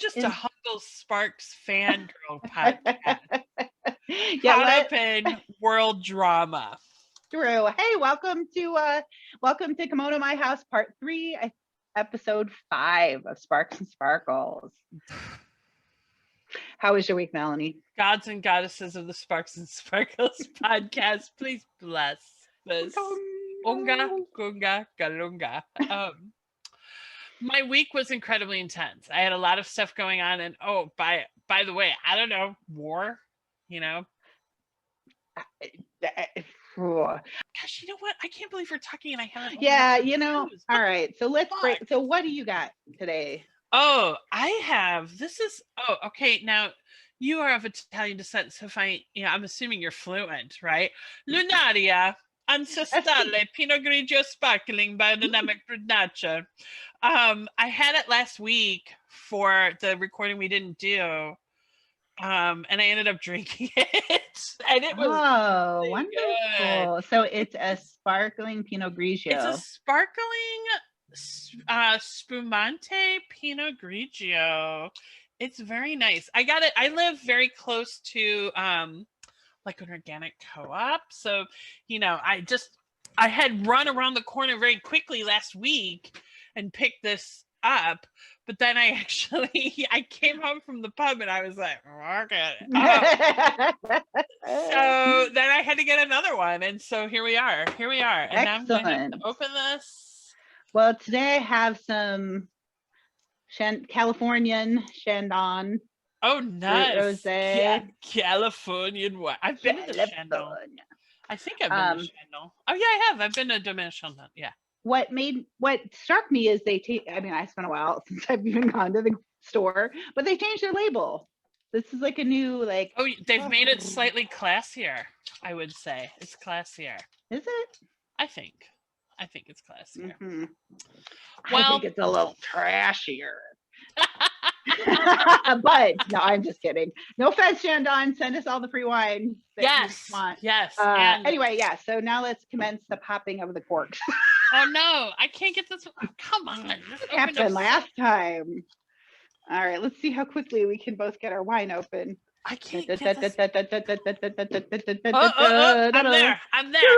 just a humble Sparks fangirl podcast. Yeah, caught up in world drama. Drew. Hey, welcome to Kimono My House, Part 3, Episode 5 of Sparks and Sparkles. How was your week, Melanie? Gods and goddesses of the Sparks and Sparkles podcast, please bless this. Unga, gunga, galunga. My week was incredibly intense. I had a lot of stuff going on, and by the way, I don't know, war, you know. Gosh, you know what? I can't believe we're talking and I haven't. Yeah, you know. All right, so let's break. So what do you got today? Oh, I have. Okay. Now, you are of Italian descent, so I'm assuming you're fluent, right? Lunaria, ancestrale, Pinot Grigio sparkling biodynamic Brunaccia. I had it last week for the recording we didn't do. And I ended up drinking it, and it was really wonderful. Good. So it's a sparkling Pinot Grigio. It's a sparkling spumante Pinot Grigio. It's very nice. I got it. I live very close to like an organic co-op, so I had run around the corner very quickly last week and picked this up. But then I came home from the pub and I was like, okay. So then I had to get another one. And so here we are. And excellent. Now I'm going to open this. Well, today I have some Californian Chandon. Oh, nice. Rosé. Californian wine. I've been to Chandon. I think I've been to Chandon. Oh, yeah, I have. I've been to Domaine Chandon. Yeah. What struck me is I spent a while since I've even gone to the store, but they changed their label. This is like a new they've made it slightly classier, I would say. It's classier. Is it? I think it's classier. Mm-hmm. Well, I think it's a little trashier. But no, I'm just kidding. No offense, Chandon. Send us all the free wine that you want. Yes. Anyway, yeah. So now let's commence the popping of the corks. Oh no, I can't get this. Oh, come on. This happened last time. All right, let's see how quickly we can both get our wine open. I can't get this. I'm there.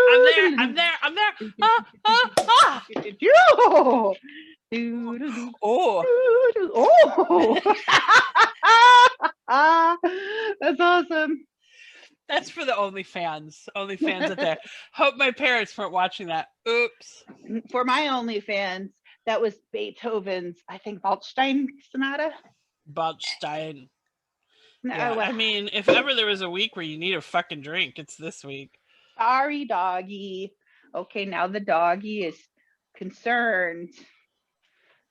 That's awesome. That's for the OnlyFans out there. Hope my parents weren't watching that. Oops. For my OnlyFans, that was Beethoven's, I think, Waldstein Sonata. Waldstein. No, yeah, I mean, if ever there was a week where you need a fucking drink, it's this week. Sorry, doggy. Okay, now the doggy is concerned.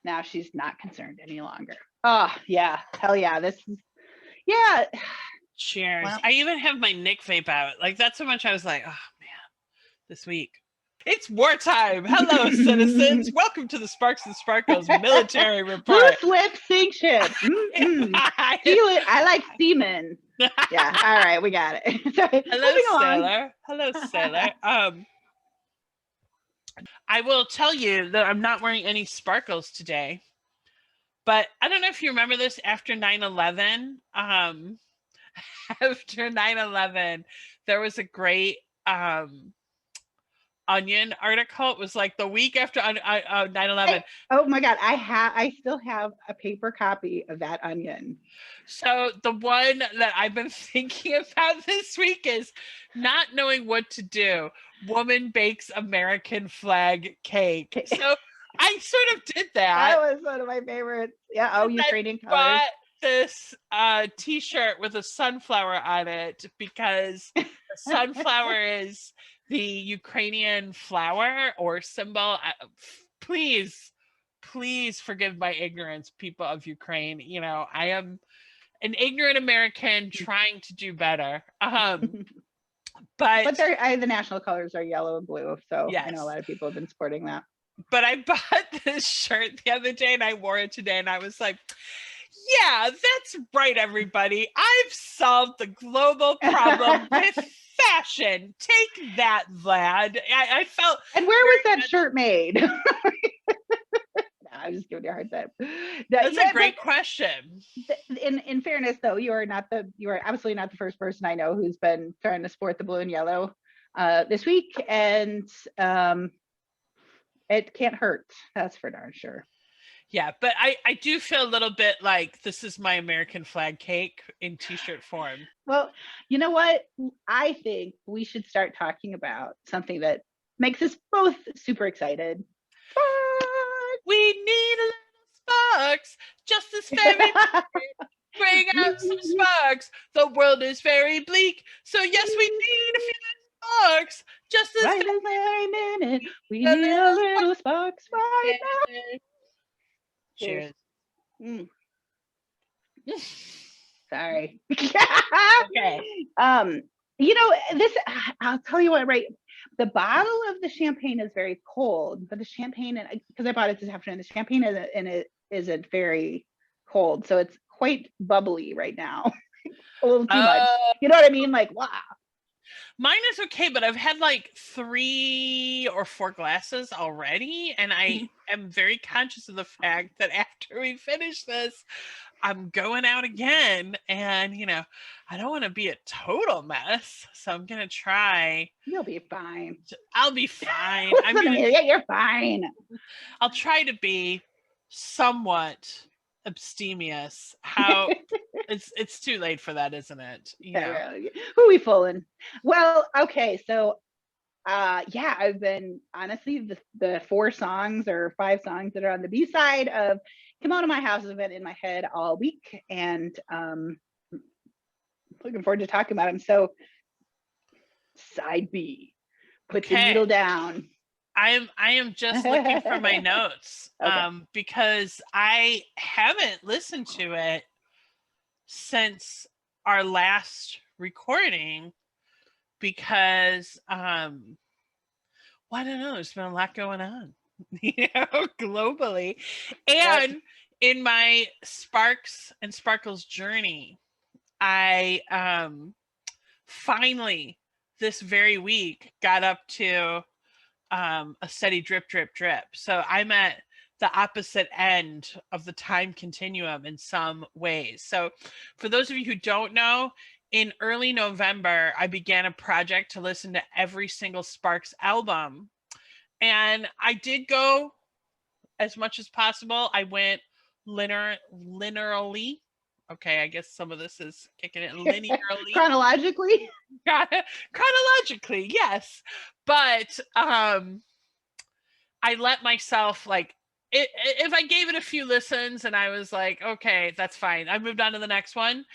Now she's not concerned any longer. Oh, yeah. Hell yeah. This is, yeah. Cheers. Well, I even have my Nick vape out. Like, that's how much I was like, oh, man, this week. It's wartime. Hello, citizens. Welcome to the Sparks and Sparkles military report. Who lip sync shit? I like semen. Yeah. All right, we got it. Sorry. Hello, sailor. I will tell you that I'm not wearing any sparkles today. But I don't know if you remember this after 9/11. After 9/11, there was a great Onion article. It was like the week after 9/11. Oh my God, I still have a paper copy of that Onion. So the one that I've been thinking about this week is not knowing what to do. Woman bakes American flag cake. So I sort of did that. That was one of my favorites. Yeah. Oh, Ukrainian colors. Bought this t-shirt with a sunflower on it because the sunflower is the Ukrainian flower or symbol. Please forgive my ignorance, people of Ukraine. You know, I am an ignorant American trying to do better. But the national colors are yellow and blue, so yes. I know a lot of people have been sporting that. But I bought this shirt the other day and I wore it today and I was like, yeah, that's right, everybody. I've solved the global problem with fashion. Take that, Vlad. I felt. And where was that shirt made? I'm just giving you a hard time. That's a great question. In fairness, though, you are absolutely not the first person I know who's been trying to sport the blue and yellow this week, and it can't hurt. That's for darn sure. Yeah, but I do feel a little bit like this is my American flag cake in t-shirt form. Well, you know what? I think we should start talking about something that makes us both super excited. We need a little sparks, just this very bring out some sparks. The world is very bleak, so yes, we need a few sparks, just this very minute. We need a little sparks right now. Cheers. Sorry. Okay. You know, this, I'll tell you what, right? The bottle of the champagne is very cold, but the champagne, because I bought it this afternoon, the champagne isn't very cold. So it's quite bubbly right now. A little too much. You know what I mean? Like, wow. Mine is okay, but I've had like 3 or 4 glasses already, and I am very conscious of the fact that after we finish this, I'm going out again, and I don't want to be a total mess, so I'm gonna try. You'll be fine. I'll be fine. Yeah, you're fine. I'll try to be somewhat abstemious. How it's too late for that, isn't it? Who are we fooling? Well, okay, so yeah, I've been honestly the 4 songs or 5 songs that are on the B side of Kimono My House have been in my head all week, and looking forward to talking about them. So side B, put the needle down. I am just looking for my notes. Okay. Because I haven't listened to it since our last recording, because well, I don't know, there's been a lot going on globally, and in my Sparks and Sparkles journey, I finally this very week got up to a steady drip, drip, drip. So I'm at the opposite end of the time continuum in some ways. So for those of you who don't know, in early November, I began a project to listen to every single Sparks album. And I did go as much as possible. I went linearly. Okay, I guess some of this is kicking it linearly. Chronologically? Chronologically, yes. But I let myself, like, if I gave it a few listens and I was like, okay, that's fine, I moved on to the next one.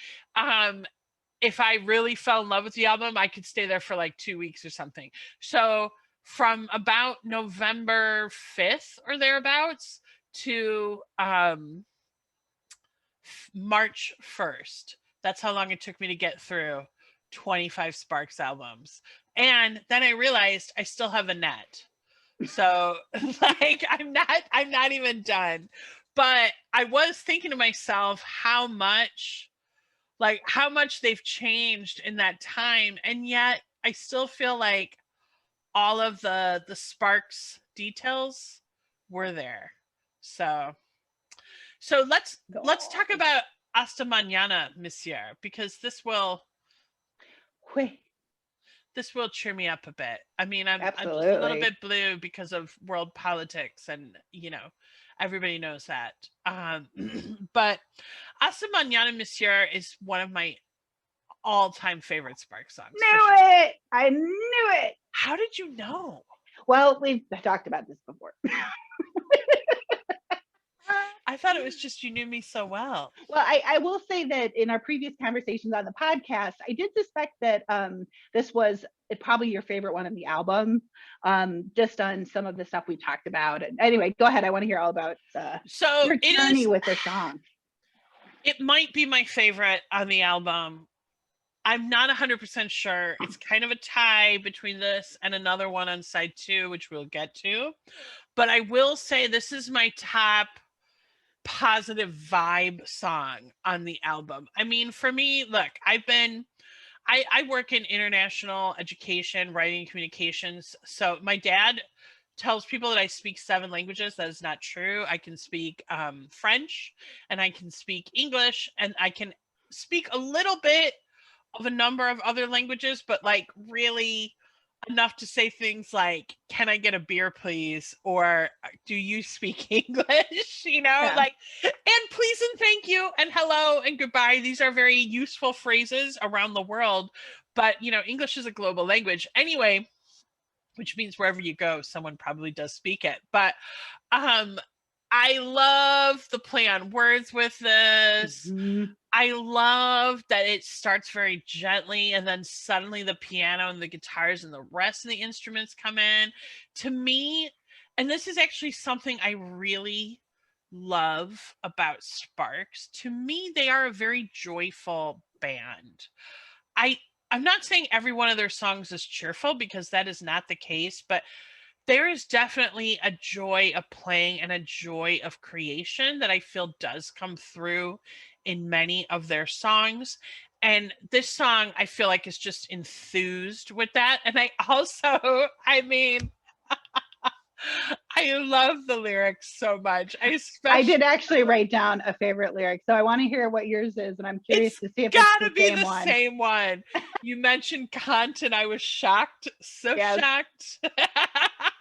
If I really fell in love with the album, I could stay there for like 2 weeks or something. So from about November 5th or thereabouts to March 1st, that's how long it took me to get through 25 Sparks albums. And then I realized I still have a net. So like I'm not even done. But I was thinking to myself how much they've changed in that time, and yet I still feel like all of the Sparks details were there. So let's talk about Hasta Mañana, Monsieur, because this will cheer me up a bit. I mean, I'm just a little bit blue because of world politics, and everybody knows that. But Hasta Mañana, Monsieur is one of my all-time favorite Sparks songs. I knew it. How did you know? Well, we've talked about this before. I thought it was just you knew me so well. Well, I will say that in our previous conversations on the podcast, I did suspect that this was probably your favorite one of the album, just on some of the stuff we talked about. And anyway, go ahead. I want to hear all about your journey with this song. It might be my favorite on the album. I'm not 100% sure. It's kind of a tie between this and another one on side 2, which we'll get to. But I will say this is my top positive vibe song on the album. I mean, for me, look, I work in international education, writing, communications. So my dad tells people that I speak 7 languages. That is not true. I can speak French, and I can speak English, and I can speak a little bit of a number of other languages, but like really enough to say things like, can I get a beer, please? Or do you speak English? Yeah. Like, and please and thank you and hello and goodbye. These are very useful phrases around the world. But, English is a global language anyway, which means wherever you go, someone probably does speak it. But I love the play on words with this. Mhm. I love that it starts very gently and then suddenly the piano and the guitars and the rest of the instruments come in. To me, and this is actually something I really love about Sparks, to me, they are a very joyful band. I I'm not saying every one of their songs is cheerful because that is not the case, but there is definitely a joy of playing and a joy of creation that I feel does come through in many of their songs. And this song, I feel like, is just enthused with that. And I also, I mean, I love the lyrics so much. I did actually write down a favorite lyric, so I want to hear what yours is, and I'm curious It's to see if it's gotta the be same the one. same one. You mentioned Kant, and I was shocked, so Yes. shocked.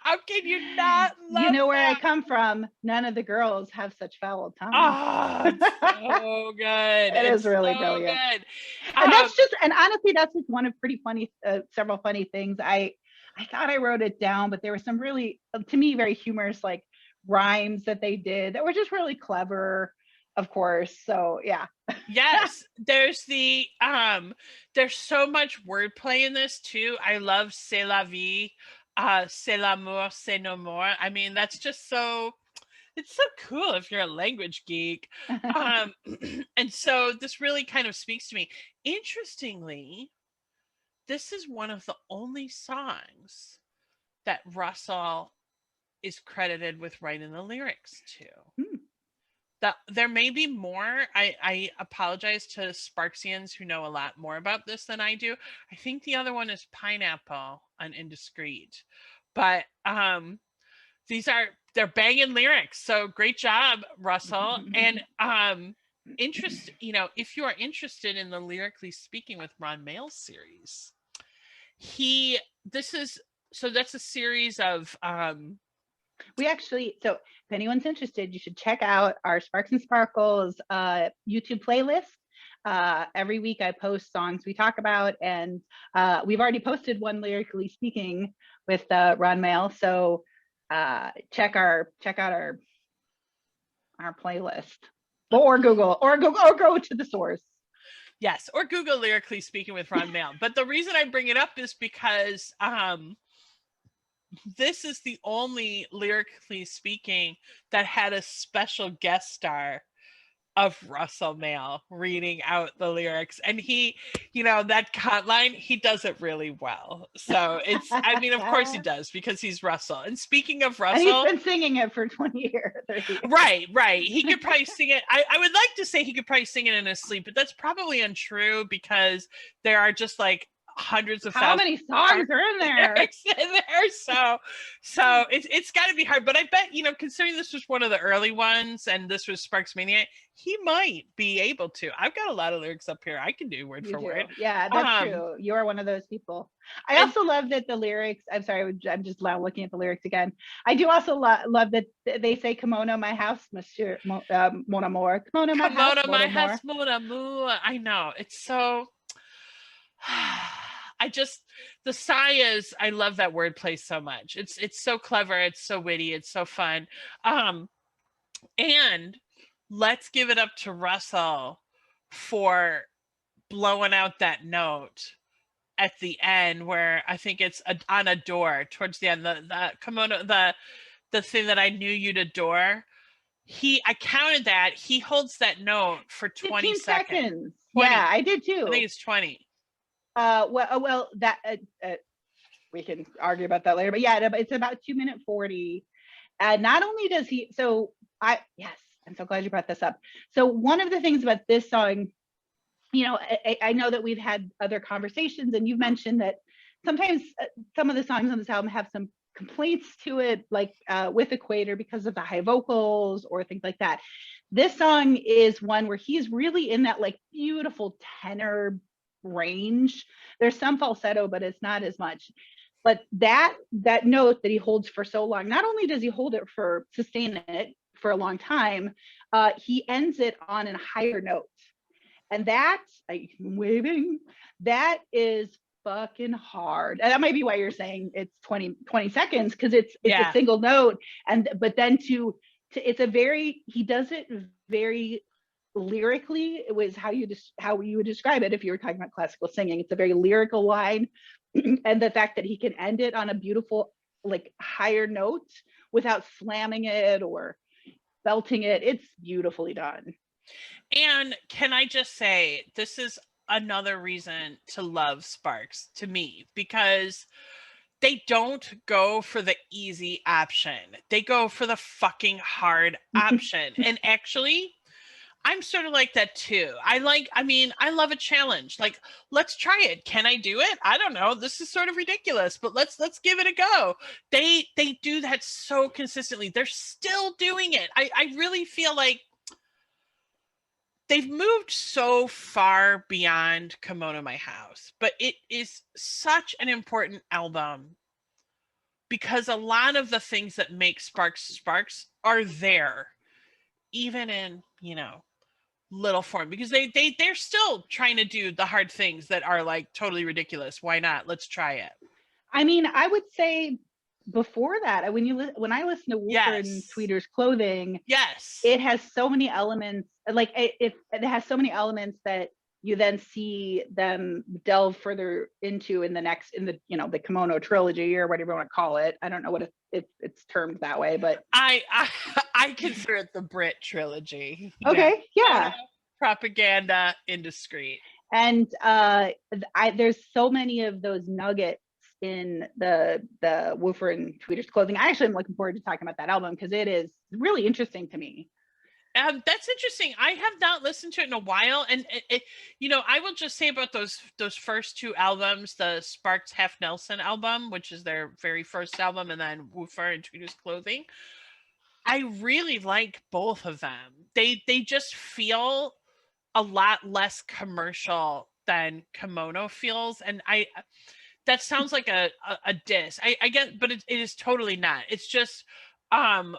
How can you not love You know where I that? come from. None of the girls have such foul tongue. Oh, it's so good. It is It's really so brilliant. good. And that's just, and honestly, that's just one of pretty funny, several funny things. I thought I wrote it down, but there were some really, to me, very humorous like rhymes that they did that were just really clever, of course. So yeah. Yes, there's so much wordplay in this too. I love c'est la vie, c'est l'amour, c'est no more. I mean, that's just so, it's so cool if you're a language geek. And so this really kind of speaks to me. Interestingly, this is one of the only songs that Russell is credited with writing the lyrics to. Hmm. That there may be more. I apologize to Sparksians who know a lot more about this than I do. I think the other one is Pineapple on Indiscreet. But they're banging lyrics. So great job, Russell. And if you are interested in the Lyrically Speaking with Ron Mail series, that's a series of we actually, so if anyone's interested, you should check out our Sparks and Sparkles YouTube playlist. Every week I post songs we talk about, and we've already posted one Lyrically Speaking with Ron Mail. So check out our playlist, or go to the source. Yes, or Google Lyrically Speaking with Ron Mail. But the reason I bring it up is because this is the only Lyrically Speaking that had a special guest star of Russell Mail reading out the lyrics. And he, that cut line, he does it really well. So it's, I mean, of course he does, because he's Russell. And speaking of Russell, and he's been singing it for 20 years. 30 years. Right. He could probably sing it. I would like to say he could probably sing it in his sleep, but that's probably untrue, because there are just like hundreds of how many songs are in there? So it's got to be hard. But I bet, considering this was one of the early ones and this was Sparks Mania, he might be able to. I've got a lot of lyrics up here I can do word for word. Yeah, that's true. You are one of those people. I also love that the lyrics, I'm sorry, I'm just looking at the lyrics again. I do also love that they say kimono my house, monsieur, mon amour. Kimono my house, mon amour. I know, it's so the Sayas, I love that wordplay so much. It's so clever, it's so witty, it's so fun. And let's give it up to Russell for blowing out that note at the end, where I think it's on a door towards the end, the kimono, the thing that I knew you'd adore. I counted that. He holds that note for 20 seconds. 20. Yeah, I did too. I think it's 20. Well, that we can argue about that later, but yeah, it's about 2:40. And not only does he, yes, I'm so glad you brought this up. So one of the things about this song, I know that we've had other conversations, and you've mentioned that sometimes some of the songs on this album have some complaints to it, like with Equator, because of the high vocals or things like that. This song is one where he's really in that like beautiful tenor range. There's some falsetto, but it's not as much. But that note that he holds for so long, not only does he hold it for sustain it for a long time, he ends it on a higher note. And that, I'm waving, that is fucking hard. And that might be why you're saying it's 20 seconds, because it's a single note. But then it's a very, he does it very lyrically. It was how you would describe it if you were talking about classical singing. It's a very lyrical line. And the fact that he can end it on a beautiful, like, higher note without slamming it or belting it, it's beautifully done. And can I just say, this is another reason to love Sparks to me, because they don't go for the easy option. They go for the fucking hard option. And actually, I'm sort of like that too. I love a challenge. Like, let's try it. Can I do it? I don't know. This is sort of ridiculous, but let's give it a go. They do that so consistently. They're still doing it. I really feel like they've moved so far beyond Kimono My House, but it is such an important album because a lot of the things that make Sparks are there, even in, little form, because they're still trying to do the hard things that are like totally ridiculous. Why not? Let's try it. I mean, I would say before that, when I listen to Woofer and Tweeter's Clothing, it has so many elements. Like it has so many elements that you then see them delve further into in the Kimono trilogy, or whatever you want to call it. I don't know what it's termed that way, but I consider it the Brit trilogy. Okay, yeah. Propaganda, Indiscreet. And there's so many of those nuggets in the Woofer and Tweeter's Clothing. I actually am looking forward to talking about that album because it is really interesting to me. That's interesting. I have not listened to it in a while, and I will just say about those first two albums, the Sparks Half Nelson album, which is their very first album, and then Woofer and Tweeter's Clothing. I really like both of them. They just feel a lot less commercial than Kimono feels, and that sounds like a diss. I get, but it is totally not. It's just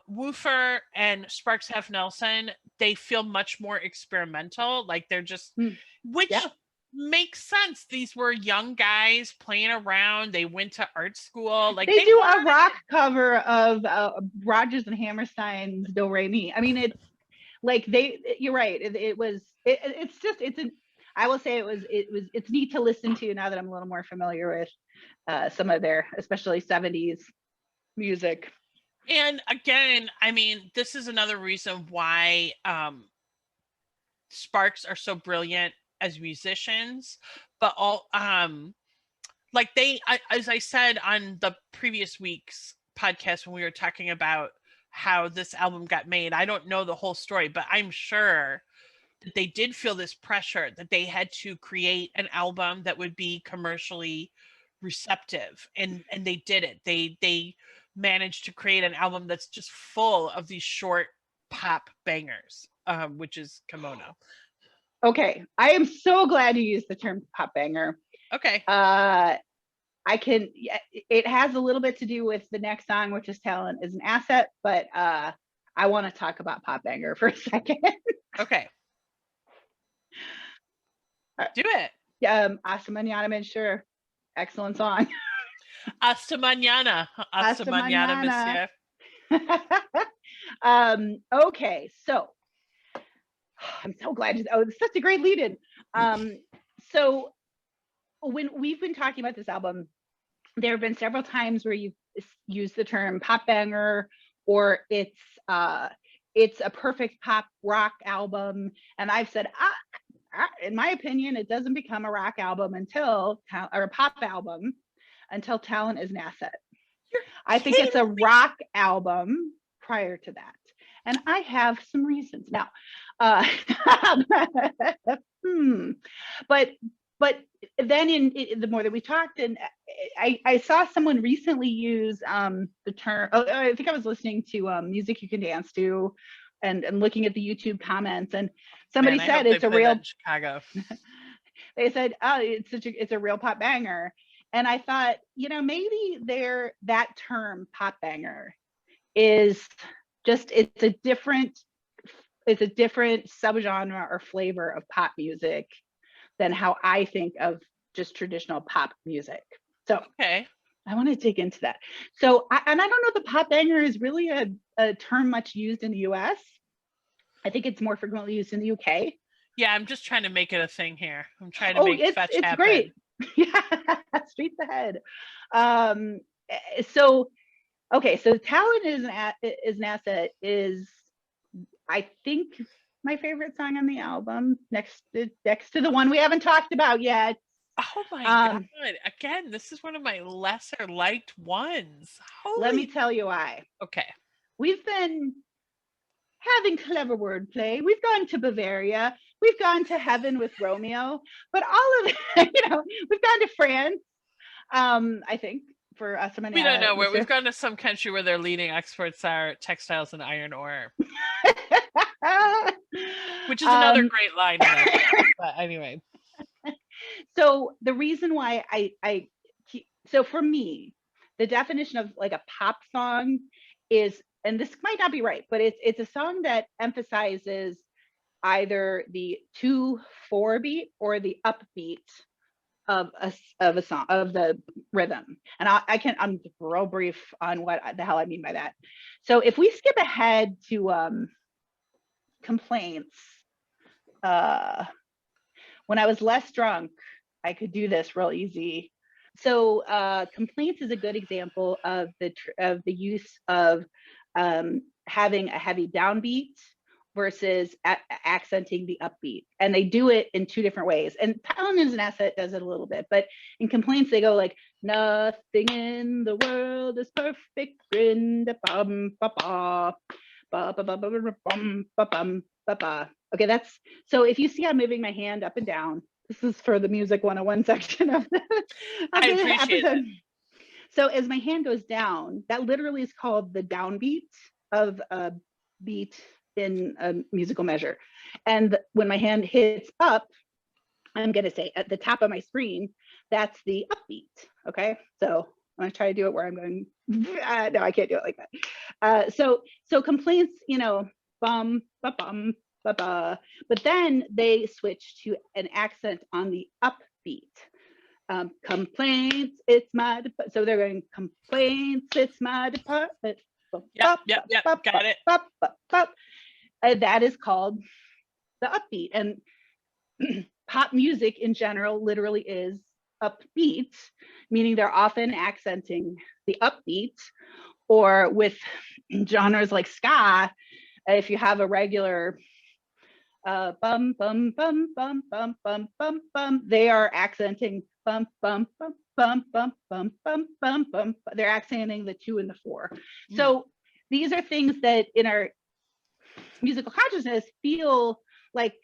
Woofer and Sparks Half Nelson, they feel much more experimental. Like they're just, which makes sense. These were young guys playing around. They went to art school. Like they do a rock cover of Rodgers and Hammerstein's Do Re Mi. I mean, it's like you're right. I will say it's neat to listen to now that I'm a little more familiar with some of their, especially 70s music. And again, I mean, this is another reason why Sparks are so brilliant as musicians, but as I said on the previous week's podcast when we were talking about how this album got made, I don't know the whole story, but I'm sure that they did feel this pressure that they had to create an album that would be commercially receptive, and they did it. They managed to create an album that's just full of these short pop bangers, which is Kimono. Okay, I am so glad you used the term pop banger. Okay. It has a little bit to do with the next song, which is Talent is an Asset, but I want to talk about pop banger for a second. Okay. Do it. Hasta Mañana, sure. Excellent song. Hasta mañana. Hasta mañana, monsieur. Okay, so I'm so glad. It's such a great lead-in. So when we've been talking about this album, there have been several times where you've used the term pop banger, or it's a perfect pop rock album, and I've said, in my opinion, it doesn't become a rock album or a pop album until Talent is an Asset. I think it's a rock album prior to that, and I have some reasons now. But then the more that we talked, and I saw someone recently use the term. Oh, I think I was listening to Music You Can Dance To, and looking at the YouTube comments, and somebody said it's a real. Chicago. They said, oh, it's a real pop banger, and I thought, maybe that term pop banger is just it's a different subgenre or flavor of pop music than how I think of just traditional pop music. So okay, I want to dig into that. So, and I don't know if the pop banger is really a term much used in the US. I think it's more frequently used in the UK. Yeah, I'm just trying to make it a thing here. I'm trying to make fetch it's happen. Great. Yeah, straight ahead. So, okay, so talent is an asset is, I think, my favorite song on the album, next to the one we haven't talked about yet. Oh my God. Again, this is one of my lesser liked ones. Let me tell you why. Okay. We've been having clever wordplay. We've gone to Bavaria. We've gone to heaven with Romeo. But all of it, we've gone to France, I think, for us. We don't know where. We've gone to some country where their leading exports are textiles and iron ore. Which is another great line. But anyway. So the reason why so for me, the definition of like a pop song is, and this might not be right, but it's a song that emphasizes either the 2/4 beat or the upbeat of a song, of the rhythm. And I'm real brief on what the hell I mean by that. So if we skip ahead to Complaints, when I was less drunk, I could do this real easy. So Complaints is a good example of the use of having a heavy downbeat versus accenting the upbeat. And they do it in two different ways. And Talent is an Asset does it a little bit, but in Complaints, they go like, nothing in the world is perfect. Okay, that's, so if you see I'm moving my hand up and down, this is for the Music 101 section of the episode. It. So as my hand goes down, that literally is called the downbeat of a beat in a musical measure. And when my hand hits up, I'm going to say at the top of my screen, that's the upbeat. Okay, so I'm going to try to do it where I'm going, no, I can't do it like that. So Complaints, bum, ba bum, ba ba. But then they switch to an accent on the upbeat. Complaints, it's my so they're going complaints, it's my department. Yep, got it. That is called the upbeat. And pop music in general literally is upbeat, meaning they're often accenting the upbeat, or with genres like ska, if you have a regular bum bum bum bum bum bum bum bum, they are accenting bum bum bum bum bum bum bum bum bum. They're accenting the 2 and the 4. So these are things that in our musical consciousness feel like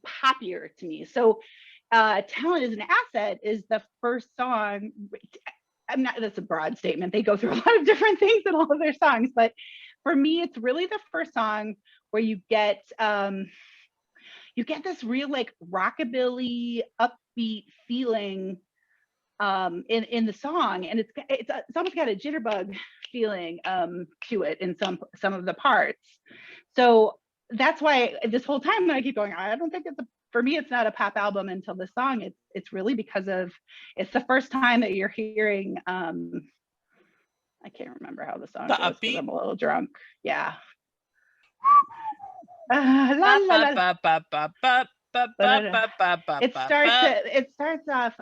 poppier to me. So Talent is an Asset is the first song. That's a broad statement. They go through a lot of different things in all of their songs, but for me, it's really the first song where you get this real like rockabilly upbeat feeling in the song, and it's almost got a jitterbug feeling to it in some of the parts. So that's why this whole time I keep going, I don't think for me it's not a pop album until the song. It's really because it's the first time that you're hearing I can't remember how the song goes because I'm a little drunk. Yeah. It starts off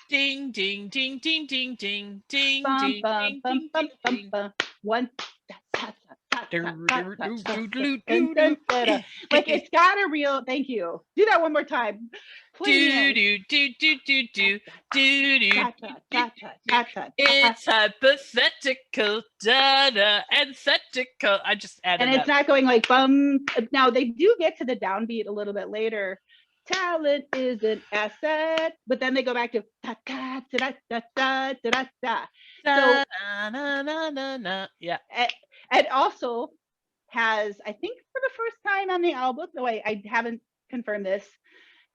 ding ding ding ding ding ding ding ding ding ding. One like it's got a real, thank you. Do that one more time. Do do do do do do do do. It's hypothetical, da antithetical. I just added. And it's not going like bum. Now they do get to the downbeat a little bit later. talent is an asset. But then they go back to da da da da da da da da. So yeah. And also has, I think for the first time on the album, though I haven't confirmed this,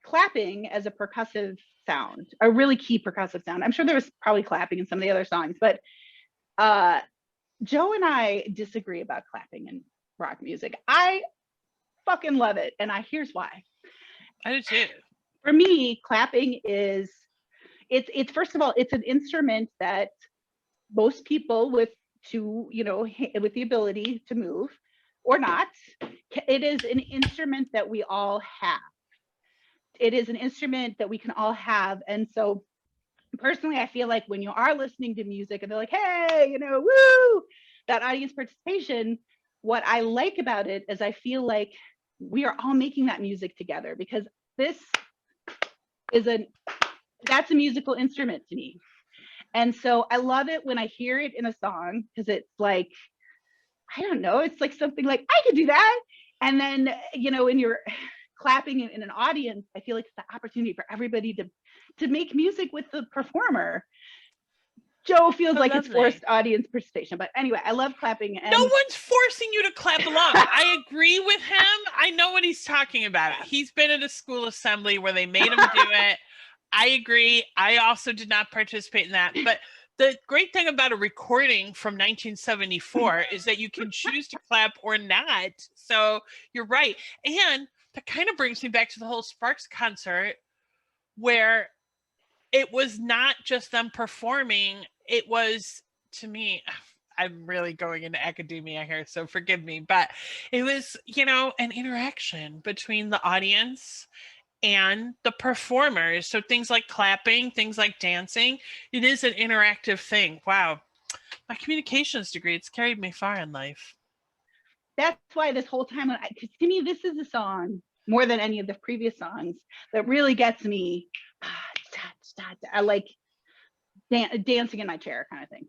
clapping as a percussive sound, a really key percussive sound. I'm sure there was probably clapping in some of the other songs, but Joe and I disagree about clapping in rock music. I fucking love it, and here's why. I do too. For me, clapping is it's first of all, it's an instrument that most people with with the ability to move or not, it is an instrument that we all have. It is an instrument that we can all have. And so personally, I feel like when you are listening to music and they're like, hey, woo, that audience participation, what I like about it is I feel like we are all making that music together, because this is that's a musical instrument to me. And so I love it when I hear it in a song, because it's like, I don't know, it's like something like, I could do that. And then, when you're clapping in an audience, I feel like it's the opportunity for everybody to make music with the performer. Joe feels like it's forced audience participation. But anyway, I love clapping. And no one's forcing you to clap along. I agree with him. I know what he's talking about. He's been at a school assembly where they made him do it. I agree. I also did not participate in that. But the great thing about a recording from 1974 is that you can choose to clap or not. So you're right. And that kind of brings me back to the whole Sparks concert, where it was not just them performing. It was, to me, I'm really going into academia here, so forgive me, but it was, an interaction between the audience and the performers. So things like clapping, things like dancing, it is an interactive thing. Wow. My communications degree, it's carried me far in life. That's why this whole time, because to me, this is a song more than any of the previous songs that really gets me. I like dancing in my chair kind of thing.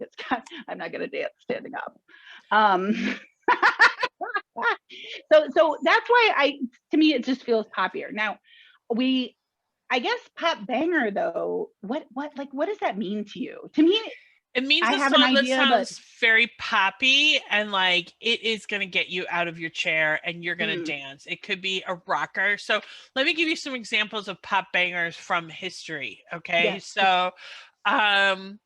I'm not going to dance standing up. So that's why to me, it just feels poppier. Now, I guess pop banger though, what does that mean to you? To me, it means a song that sounds very poppy, and like it is going to get you out of your chair and you're going to dance. It could be a rocker. So let me give you some examples of pop bangers from history. Okay. Yes. So Hound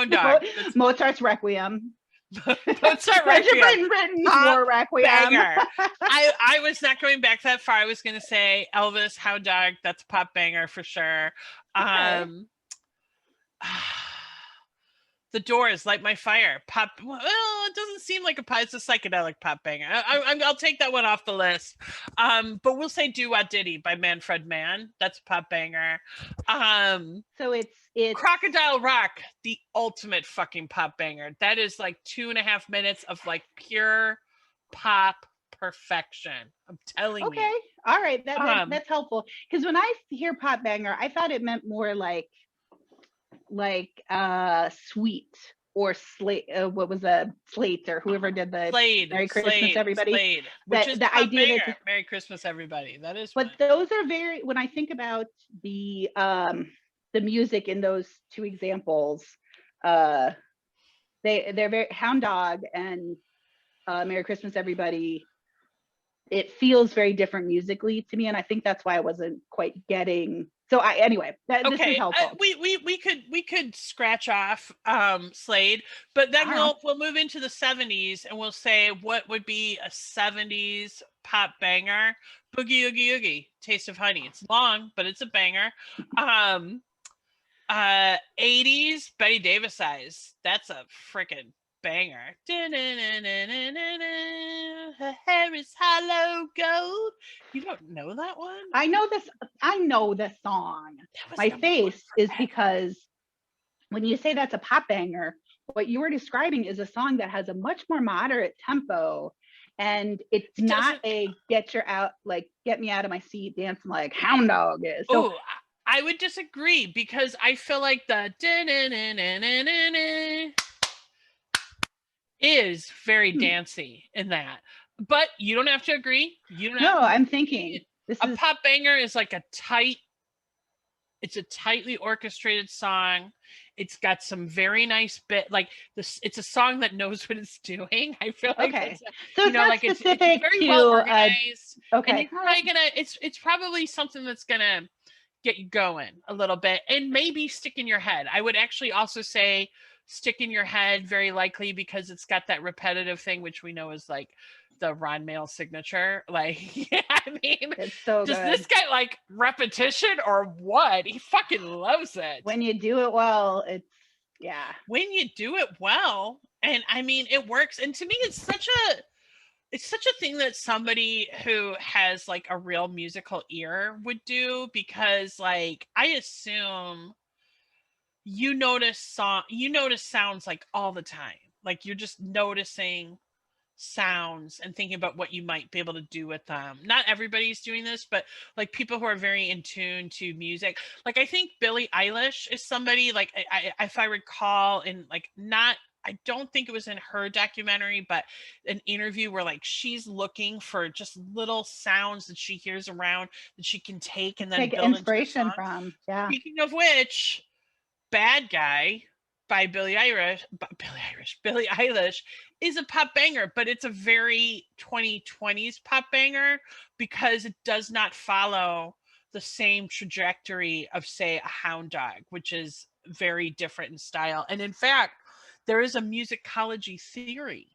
Dog. Mozart's Requiem. Mozart Requiem. War Requiem. Banger. I was not going back that far. I was going to say Elvis, Hound Dog. That's pop banger for sure. Okay. The Doors, Light My Fire. Pop. Well, it doesn't seem like it's a psychedelic pop banger. I'll take that one off the list. But we'll say Do Wah Diddy by Manfred Mann. That's a pop banger. So it's Crocodile Rock, the ultimate fucking pop banger. That is like 2.5 minutes of like pure pop perfection. I'm telling you. Okay. All right. That's helpful. Because when I hear pop banger, I thought it meant more like Sweet or Slate. What was Slate or whoever did the Merry Christmas Everybody. Slade, which is the idea that Merry Christmas Everybody. That is. But those are very. When I think about the music in those two examples, they're very Hound Dog and Merry Christmas Everybody. It feels very different musically to me, and I think that's why I wasn't quite getting. So anyway, this is helpful. We could scratch off Slade, but then we'll move into the 70s and we'll say what would be a 70s pop banger. Boogie Oogie Oogie, Taste of Honey. It's long, but it's a banger. 80s Betty Davis Eyes. That's a freaking banger. Her hair is hollow gold. You don't know that one? I know the song. My face is because when you say that's a pop banger, what you were describing is a song that has a much more moderate tempo, and it's not a get me out of my seat dancing like Hound Dog is. So, I would disagree, because I feel like the is very dancey in that, but you don't have to agree. No, I'm thinking This A is pop banger is like it's a tightly orchestrated song. It's got some very nice bit, like this. It's a song that knows what it's doing. I feel like okay. that's, So it's not like it's specific very well to organized, and okay. it's probably it's probably something that's gonna get you going a little bit, and maybe stick in your head. I would actually also say stick in your head, very likely, because it's got that repetitive thing, which we know is like the Ron Mail signature. Like, yeah, I mean, It's so does good. this guy like repetition or what? He fucking loves it. When you do it well, it's yeah. When you do it well, and I mean, it works. And to me, it's such a thing that somebody who has like a real musical ear would do, because like I assume you notice sounds like all the time. Like you're just noticing sounds and thinking about what you might be able to do with them. Not everybody's doing this, but like people who are very in tune to music. Like I think Billie Eilish is somebody, like if I recall, in like, not, I don't think it was in her documentary, but an interview where like she's looking for just little sounds that she hears around that she can take and then Take build into a inspiration song. from. Yeah. Speaking of which, Bad Guy by Billie Eilish is a pop banger, but it's a very 2020s pop banger because it does not follow the same trajectory of, say, a Hound Dog, which is very different in style. And in fact, there is a musicology theory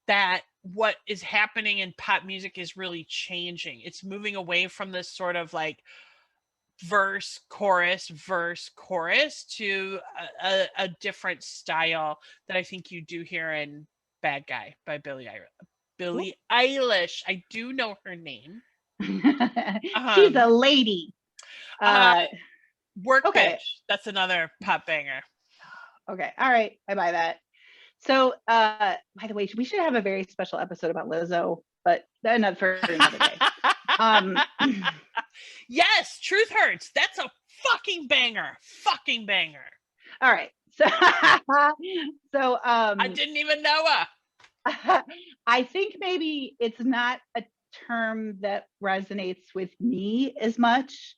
that what is happening in pop music is really changing. It's moving away from this sort of like verse chorus to a different style that I think you do here in Bad Guy by Billie Eilish. I do know her name. She's a lady. Work okay. Bitch. That's another pop banger. Okay. All right. I buy that. So by the way, we should have a very special episode about Lizzo, but not for another day. Yes, Truth Hurts. That's a fucking banger. Fucking banger. All right. So I didn't even know her. I think maybe it's not a term that resonates with me as much.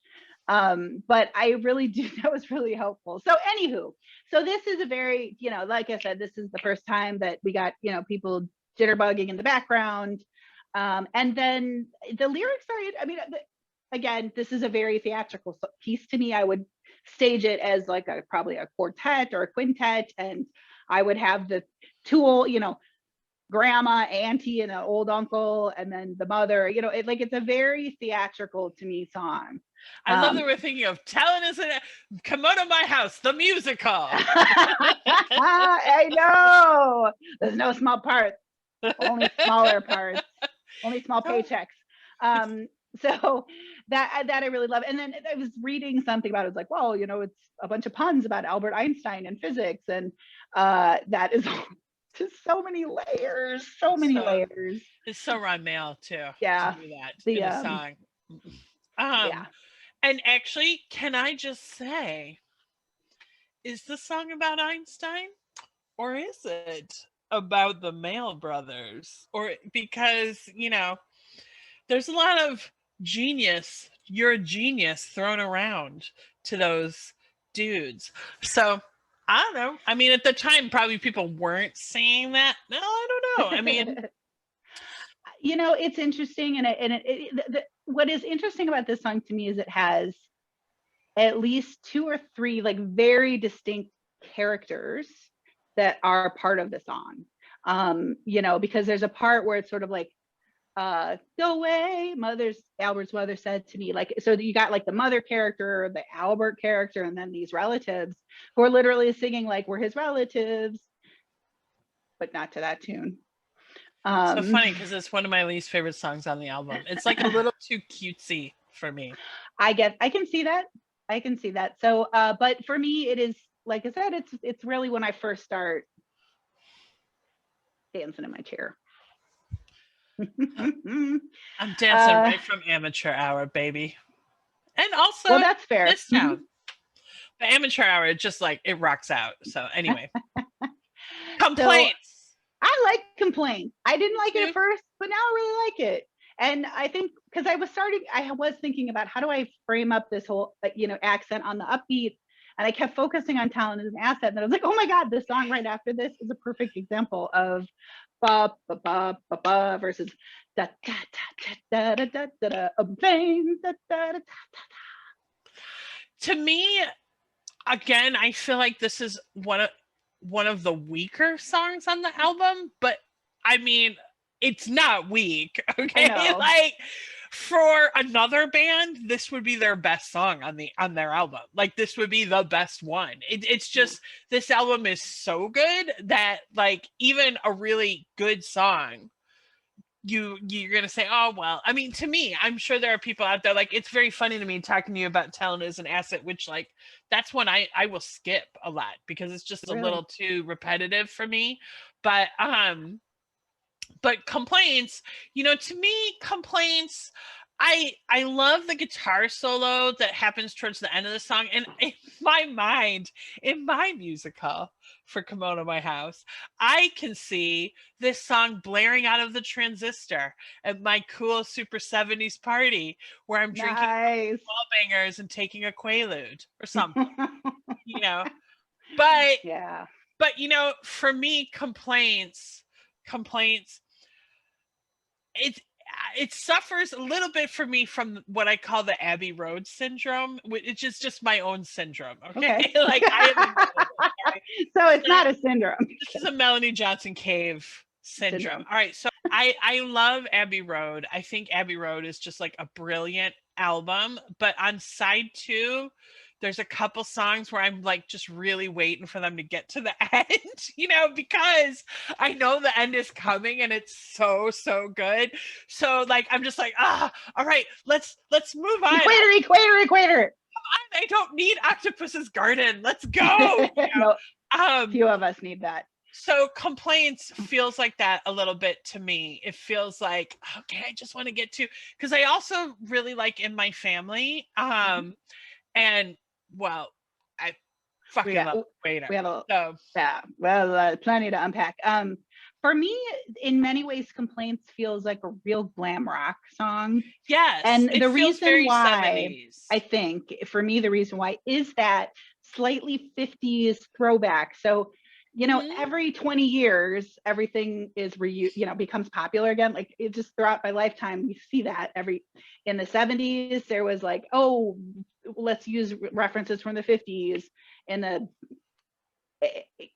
But I really do, that was really helpful. So anywho, so this is a very, like I said, this is the first time that we got, people jitterbugging in the background. And then the lyrics are, I mean, again, this is a very theatrical piece to me. I would stage it as like probably a quartet or a quintet, and I would have the two, grandma, auntie, and an old uncle, and then the mother. It's a very theatrical to me song. I love that we're thinking of Talent is in Kimono My House, the musical. I know. There's no small parts, only smaller parts, only small paychecks. So that I really love. And then I was reading something about it. It's like, well, it's a bunch of puns about Albert Einstein and physics, and that is just so many layers, layers. It's so Ron Mail too. Yeah, to do that in a song. Yeah. And actually, can I just say, is the song about Einstein, or is it about the Mail brothers? Or because there's a lot of genius, you're a genius thrown around to those dudes. So I don't know. I mean, at the time, probably people weren't saying that. No, I don't know. I mean, it's interesting, what is interesting about this song to me is it has at least two or three like very distinct characters that are part of the song. Because there's a part where it's sort of like, go away, Albert's mother said to me, like, so you got like the mother character, the Albert character, and then these relatives who are literally singing like we're his relatives, but not to that tune. So funny because it's one of my least favorite songs on the album. It's like a little too cutesy for me. I can see that. So, but for me, it is, like I said, it's really when I first start dancing in my chair. I'm dancing right from amateur hour, baby. And also, well, that's fair. This town. The amateur hour, just like it rocks out. So anyway, complaints. So, I like Complaints. I didn't like it at first, but now I really like it. And I think because I was thinking about how do I frame up this whole, accent on the upbeat. And I kept focusing on talent as an asset. And I was like, oh my God, the song right after this is a perfect example of ba ba ba ba ba versus da da da da da da da da da da da da. To me, again, I feel like this is one of the weaker songs on the album, but I mean, it's not weak, okay? Like for another band, this would be their best song on their album. Like this would be the best one. It's just this album is so good that like even a really good song you're gonna say, oh well. I mean, to me, I'm sure there are people out there like it's very funny to me talking to you about talent as an asset, which like that's one I will skip a lot because it's just a little too repetitive for me. But complaints, to me, complaints. I love the guitar solo that happens towards the end of the song, and in my mind, in my musical for Kimono My House, I can see this song blaring out of the transistor at my cool Super 70s party where I'm drinking ball bangers and taking a Quaalude or something, But yeah. But for me, complaints, it suffers a little bit for me from what I call the Abbey Road syndrome, which is just my own syndrome. Okay. Like I have so it's not a syndrome. This is a Melanie Johnson Cave syndrome. All right. So I love Abbey Road. I think Abbey Road is just like a brilliant album. But on side 2, there's a couple songs where I'm like just really waiting for them to get to the end, because I know the end is coming and it's so good. So like I'm just like, all right, let's move on. Equator. I don't need Octopus's Garden. Let's go. Few of us need that. So complaints feels like that a little bit to me. It feels like, okay, I just want to get to, because I also really like In My Family. And well, I fucking love Equator. We have plenty to unpack. For me, in many ways, Complaints feels like a real glam rock song. Yes. And the reason why, 70s. I think, for me, the reason why is that slightly 50s throwback. So, every 20 years, everything is becomes popular again. Like it just throughout my lifetime, we see that in the 70s, there was like, oh, let's use references from the 50s. In the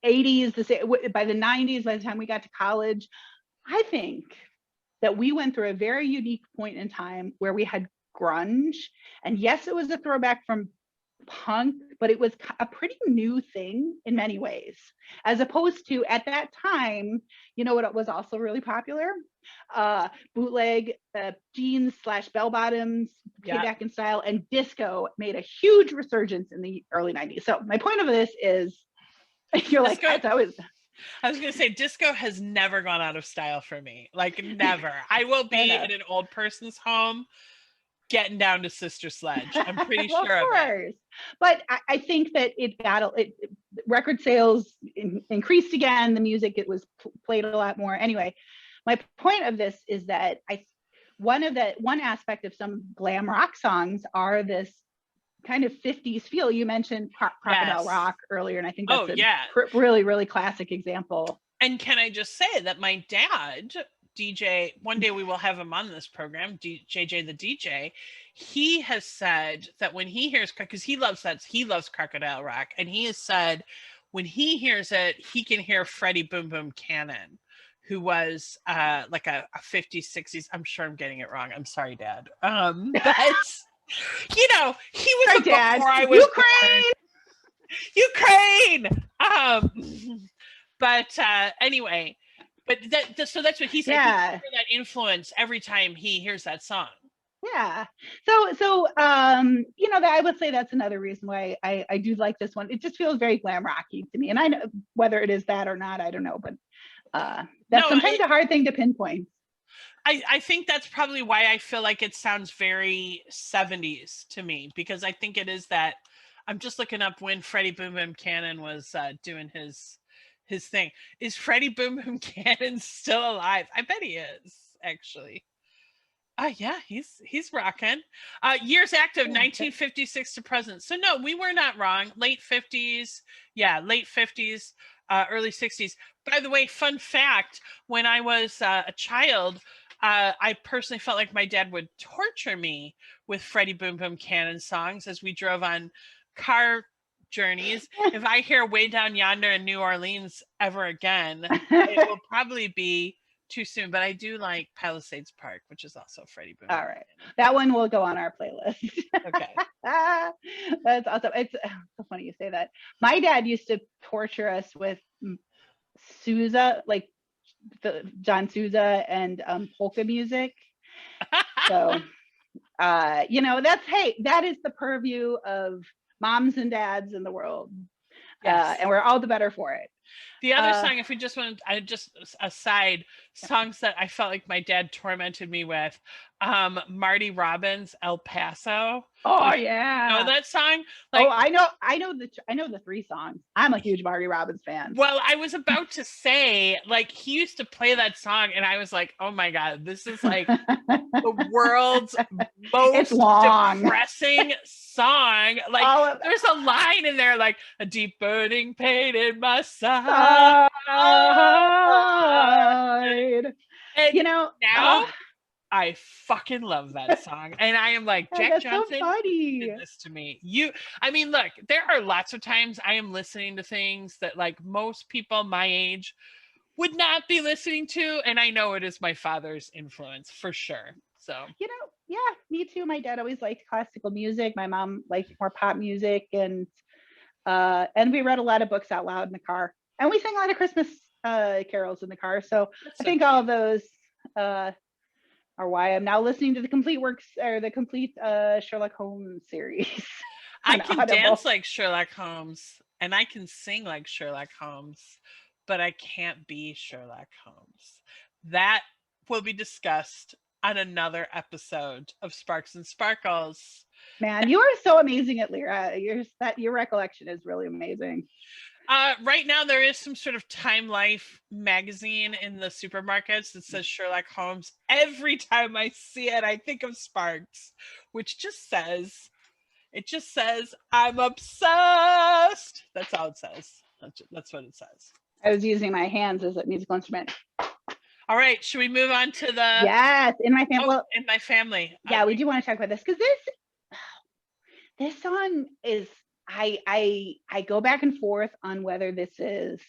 80s, by the 90s, by the time we got to college, I think that we went through a very unique point in time where we had grunge. And yes, it was a throwback from punk, but it was a pretty new thing in many ways, as opposed to at that time, what was also really popular? Bootleg jeans / bell bottoms, payback in style, and disco made a huge resurgence in the early 90s. So my point of this is, you're disco, like, I was going to say, disco has never gone out of style for me. Like never. I will be in an old person's home getting down to Sister Sledge. I'm pretty sure of it. But I think that record sales increased again. The music, it was played a lot more. Anyway, my point of this is that one aspect of some glam rock songs are this kind of 50s feel. You mentioned Crocodile Rock earlier, and I think that's really, really classic example. And can I just say that my dad, DJ, one day we will have him on this program, JJ the DJ, he has said that when he hears, because he loves Crocodile Rock, and he has said when he hears it, he can hear Freddy Boom Boom Cannon, who was like a 50s, 60s, I'm sure I'm getting it wrong, I'm sorry, Dad. But he was before I was Ukraine! But anyway, but so that's what he said. Yeah. He hear that influence every time he hears that song. Yeah. So that I would say that's another reason why I do like this one. It just feels very glam rocky to me. And I know whether it is that or not, I don't know, but that's sometimes a hard thing to pinpoint. I think that's probably why I feel like it sounds very 70s to me, because I think it is that. I'm just looking up when Freddy Boom Boom Cannon was doing his thing. Is Freddy Boom Boom Cannon still alive? I bet he is, actually. Yeah, he's rocking. Years active, Yeah. 1956 to present. So no, we were not wrong. Late 50s, yeah, late 50s, early 60s. By the way, fun fact: when I was a child, I personally felt like my dad would torture me with Freddie Boom Boom Cannon songs as we drove on car journeys. If I hear "Way Down Yonder" in New Orleans ever again, it will probably be too soon, but I do like Palisades Park, which is also Freddie Boom All Boom right. Cannon. That one will go on our playlist. Okay. That's awesome. It's so funny you say that. My dad used to torture us with Sousa, like the John Sousa and polka music. So that is the purview of moms and dads in the world. Yes. And we're all the better for it. The other song, if we just want, I just aside songs that I felt like my dad tormented me with, Marty Robbins, El Paso. Oh You know yeah. that song? Oh, Like, I know the three songs. I'm a huge Marty Robbins fan. well, I was about to say, like, he used to play that song, and I was like, oh my God, this is like the world's It's most long. depressing song. Like, All of there's a line in there, like, a deep burning pain in my side. side. And You know, now I fucking love that song. And I am like, Jack that's so Johnson, you did funny. this to me. I mean, look, there are lots of times I am listening to things that like most people my age would not be listening to. And I know it is my father's influence for sure. So, Yeah, me too. My dad always liked classical music. My mom liked more pop music, and we read a lot of books out loud in the car, and we sang a lot of Christmas carols in the car. So that's I so think all of cute. those are why I'm now listening to the complete works or the complete Sherlock Holmes series I on can dance Audible. like Sherlock Holmes and I can sing like Sherlock Holmes, but I can't be Sherlock Holmes. That will be discussed on another episode of Sparks and Sparkles. Man, you are so amazing at Lyra. Your recollection is really amazing. Right now, there is some sort of Time Life magazine in the supermarkets that says Sherlock Holmes. Every time I see it, I think of Sparks, which just says, I'm obsessed. That's all it says. That's what it says. I was using my hands as a musical instrument. All right. Should we move on to the. Yes, in my family. Oh, Well, in my family. yeah, we do want to talk about this because this song is I go back and forth on whether this is.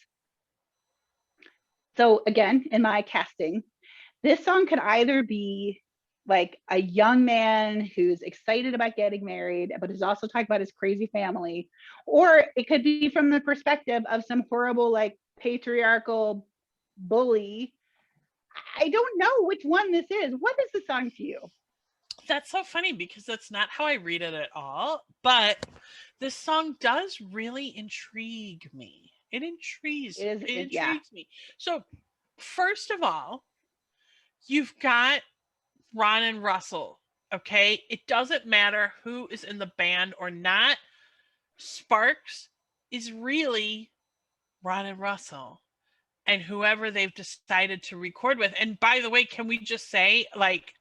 So again, in my casting, this song could either be like a young man who's excited about getting married, but is also talking about his crazy family, or it could be from the perspective of some horrible, like patriarchal bully. I don't know which one this is. What is the song to you? That's so funny because that's not how I read it at all. But this song does really intrigue me. It Yeah. intrigues me. So, first of all, you've got Ron and Russell. Okay. It doesn't matter who is in the band or not. Sparks is really Ron and Russell and whoever they've decided to record with. And by the way, can we just say, like,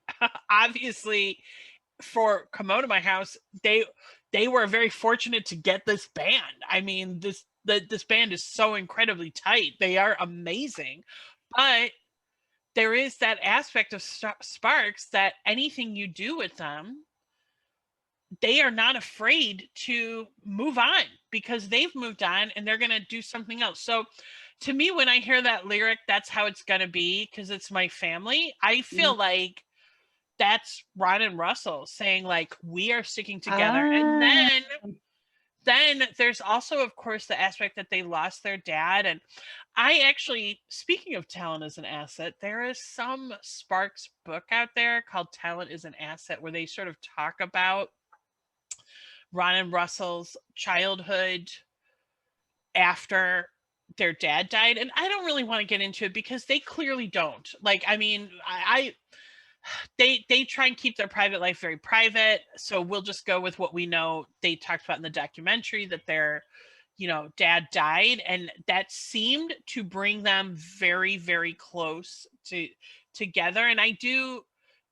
obviously for Kimono My House, they were very fortunate to get this band. I mean, this band is so incredibly tight. They are amazing. But there is that aspect of Sparks that anything you do with them, they are not afraid to move on because they've moved on and they're going to do something else. So to me, when I hear that lyric, that's how it's going to be because it's my family. I feel like that's Ron and Russell saying like, we are sticking together. And Ah, then there's also, of course, the aspect that they lost their dad. And I actually, speaking of talent as an asset, there is some Sparks book out there called Talent is an Asset where they sort of talk about Ron and Russell's childhood after their dad died. And I don't really want to get into it because they clearly don't. Like, I mean, they try and keep their private life very private. So we'll just go with what we know. They talked about in the documentary that their, dad died, and that seemed to bring them very, very close together. And I do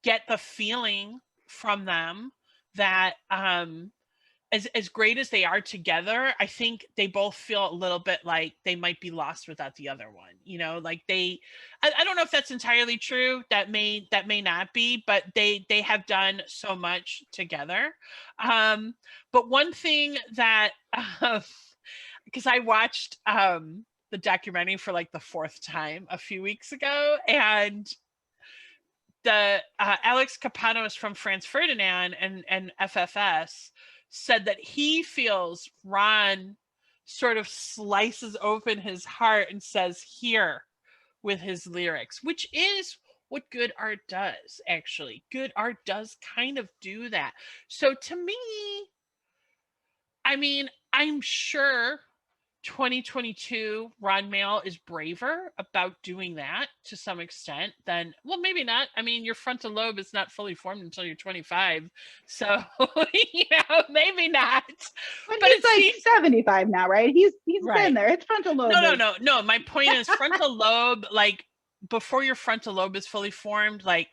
get the feeling from them that as great as they are together, I think they both feel a little bit like they might be lost without the other one. You know, like I don't know if that's entirely true. That may not be, but they have done so much together. But one thing that because I watched the documentary for like the fourth time a few weeks ago, and the Alex Capanos from Franz Ferdinand and FFS said that he feels Ron sort of slices open his heart and says here with his lyrics, which is what good art does. Actually, good art does kind of do that. So to me, I mean, I'm sure 2022 Ron Mail is braver about doing that to some extent than, well, maybe not. I mean, your frontal lobe is not fully formed until you're 25, so maybe not. But But he's it like seems 75 now, right? He's right. been there. It's frontal lobe. No. My point is frontal lobe, like before your frontal lobe is fully formed, like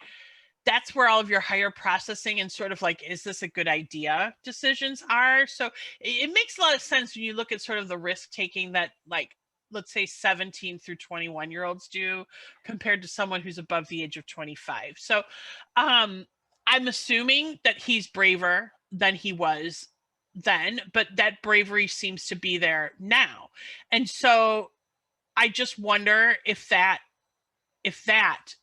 that's where all of your higher processing and sort of like, is this a good idea decisions are. So it makes a lot of sense when you look at sort of the risk taking that, like, let's say 17 through 21-year-olds do compared to someone who's above the age of 25. So I'm assuming that he's braver than he was then, but that bravery seems to be there now. And so I just wonder if that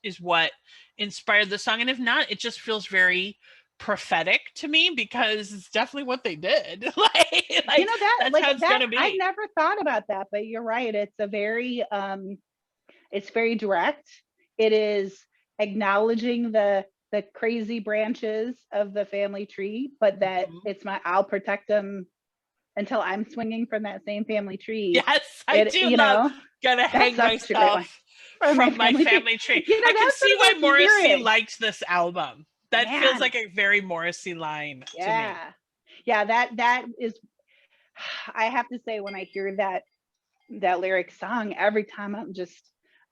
is what inspired the song, and if not, it just feels very prophetic to me because it's definitely what they did. like you know that that's like how it's that gonna be. I never thought about that, but you're right. It's a very it's very direct. It is acknowledging the crazy branches of the family tree, but that it's I'll protect them until I'm swinging from that same family tree. Yes, I do love gonna hang myself from my family tree. You know, I can see why Morrissey lyrics. liked this album. That feels like a very Morrissey line to me. Yeah, that is, I have to say, when I hear that lyric song, every time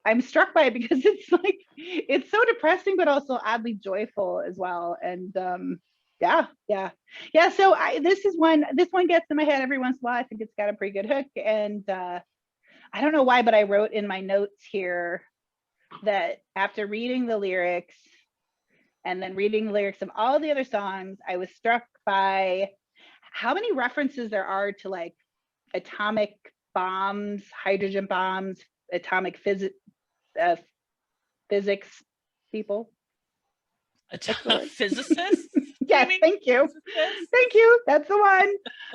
I'm struck by it because it's like, it's so depressing, but also oddly joyful as well. And yeah. So this one gets in my head every once in a while. I think it's got a pretty good hook. And I don't know why, but I wrote in my notes here that after reading the lyrics and then reading the lyrics of all the other songs, I was struck by how many references there are to like atomic bombs, hydrogen bombs, atomic physics people. Physicists? Yes, thank you. Thank you. That's the one.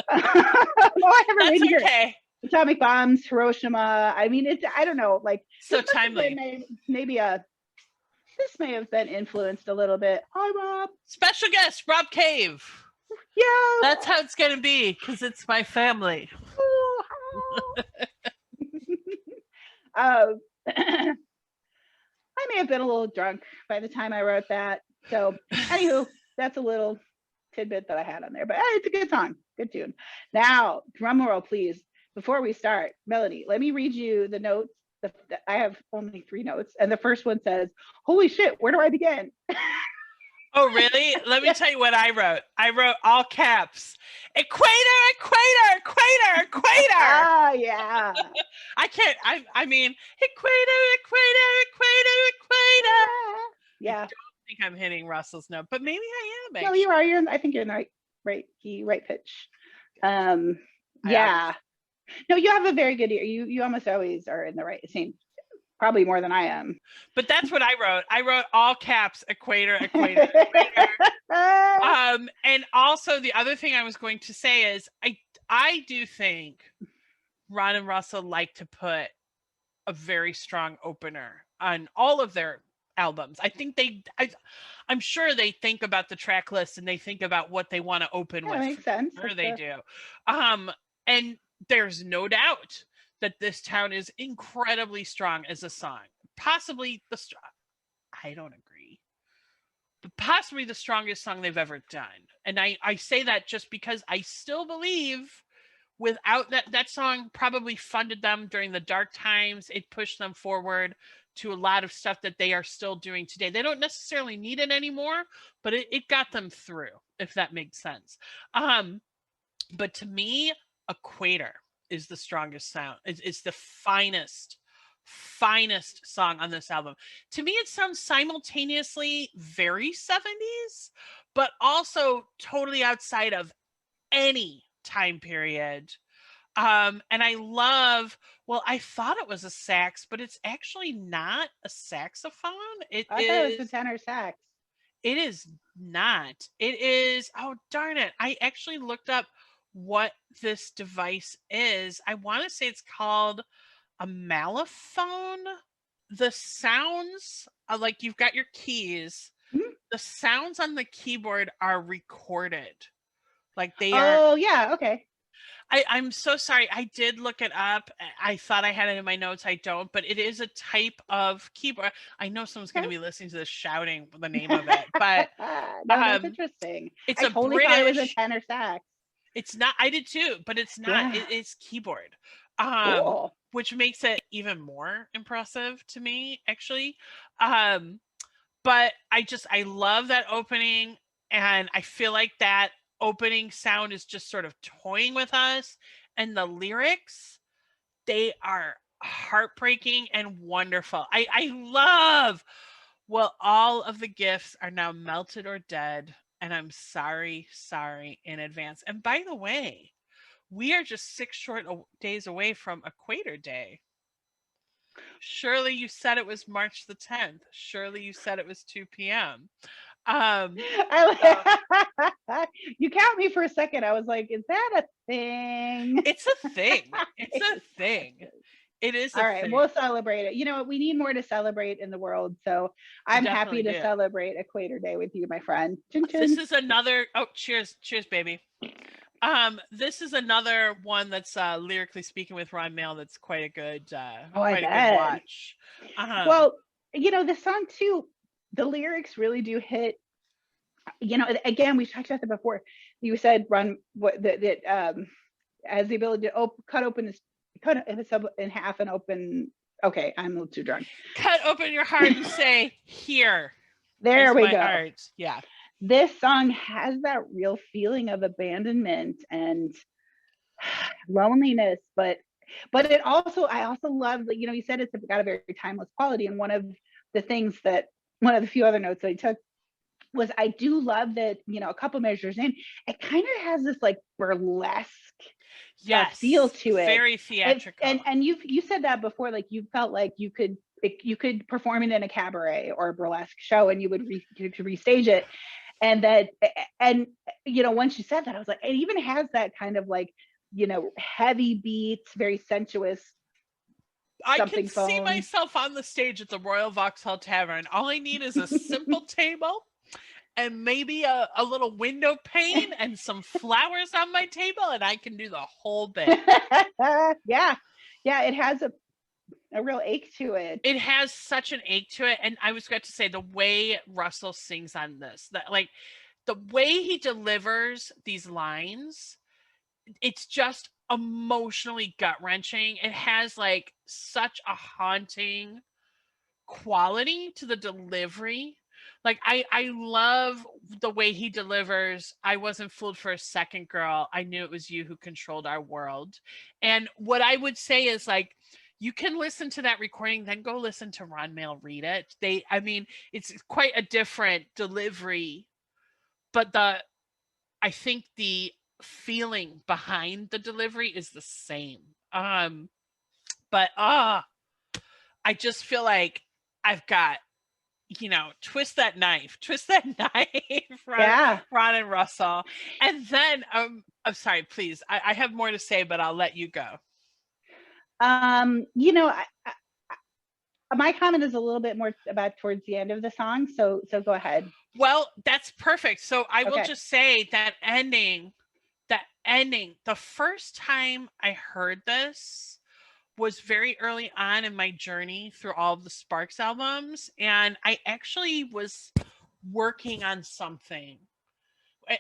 I haven't read here. Atomic bombs, Hiroshima. I mean, I don't know, like, so timely. Maybe this may have been influenced a little bit. Hi, Rob. Special guest, Rob Cave. Yeah. That's how it's going to be, because it's my family. I may have been a little drunk by the time I wrote that. So, anywho, that's a little tidbit that I had on there. But it's a good song, good tune. Now, drum roll, please. Before we start, Melanie, let me read you the notes. I have only 3 notes, and the first one says, "Holy shit, where do I begin?" Oh, really? Let me tell you what I wrote. I wrote all caps, Equator, Equator, Equator, Equator. Ah, yeah. I mean, Equator, Equator, Equator, Equator. Yeah. I don't think I'm hitting Russell's note, but maybe I am. No, you are. I think you're in the right key, right pitch. Yeah. No, you have a very good ear. You almost always are in the right same, probably more than I am. But that's what I wrote. I wrote all caps, Equator, Equator, Equator. And also the other thing I was going to say is I do think Ron and Russell like to put a very strong opener on all of their albums. I think I'm sure they think about the track list and they think about what they want to open with. That makes sense. Sure they do. And there's no doubt that This Town is incredibly strong as a song. Possibly I don't agree, but possibly the strongest song they've ever done. And I say that just because I still believe without that song probably funded them during the dark times. It pushed them forward to a lot of stuff that they are still doing today. They don't necessarily need it anymore, but it got them through, if that makes sense. But to me, Equator is the strongest sound. It's the finest song on this album. To me, it sounds simultaneously very 70s, but also totally outside of any time period. And I love, well, I thought it was a sax, but it's actually not a saxophone. I thought it was a tenor sax. It is not. It is, oh darn it. I actually looked up what this device is. I want to say it's called a mallophone. The sounds, like you've got your keys, the sounds on the keyboard are recorded. Like they are. Oh, yeah. Okay. I'm so sorry. I did look it up. I thought I had it in my notes. I don't, but it is a type of keyboard. I know someone's going to be listening to this shouting the name of it, but No, that's interesting. it's I a totally British. thought it was a tenor sax. It's not. I did too, but it's not. Yeah. It's keyboard, Cool. which makes it even more impressive to me, actually. But I love that opening, and I feel like that opening sound is just sort of toying with us, and the lyrics, they are heartbreaking and wonderful. I love, well, all of the gifts are now melted or dead, and I'm sorry in advance. And by the way, we are just 6 short days away from Equator Day. Surely you said it was March the 10th. Surely you said it was 2 p.m. So, You count me for a second. I was like, is that a thing? it's a thing. It's a thing. It is a all right, thing. we'll celebrate it. You know what? We need more to celebrate in the world. So I'm happy to celebrate Equator Day with you, my friend. Chin, chin. This is another, oh, cheers, baby. This is another one that's lyrically speaking with Ron Mail. That's quite a good, quite a good watch. Well, you know, the song too, the lyrics really do hit. You know, again, we've talked about that before. You said Ron that has the ability to cut it in half and open. Okay, I'm a little too drunk. Cut open your heart and say, "Here." There we go. Heart. Yeah. This song has that real feeling of abandonment and loneliness, but it also, I also love that, you know, you said it's got a very timeless quality, and one of the few other notes that I took was, I do love that, you know, a couple measures in, it kind of has this like burlesque feel to it, very theatrical. And you said that before, like you felt like you could perform it in a cabaret or a burlesque show, and you would restage it. And you know, once you said that, I was like, it even has that kind of like, you know, heavy beats, very sensuous. I can see myself on the stage at the Royal Vauxhall Tavern. All I need is a simple table and maybe a little window pane and some flowers on my table, and I can do the whole bit. Yeah, it has a real ache to it. It has such an ache to it. And I was going to say, the way Russell sings on this, that like the way he delivers these lines, it's just emotionally gut-wrenching. It has like such a haunting quality to the delivery. Like I love the way he delivers, "I wasn't fooled for a second, girl. I knew it was you who controlled our world." And what I would say is, like, you can listen to that recording, then go listen to Ron Mail read it. I mean, it's quite a different delivery, but I think the feeling behind the delivery is the same. But I just feel like I've got, you know, twist that knife, Ron and Russell. And then I'm sorry, please. I have more to say, but I'll let you go. You know, my comment is a little bit more about towards the end of the song, so go ahead. Well, that's perfect. So I will just say that ending, the first time I heard this was very early on in my journey through all of the Sparks albums, and I actually was working on something.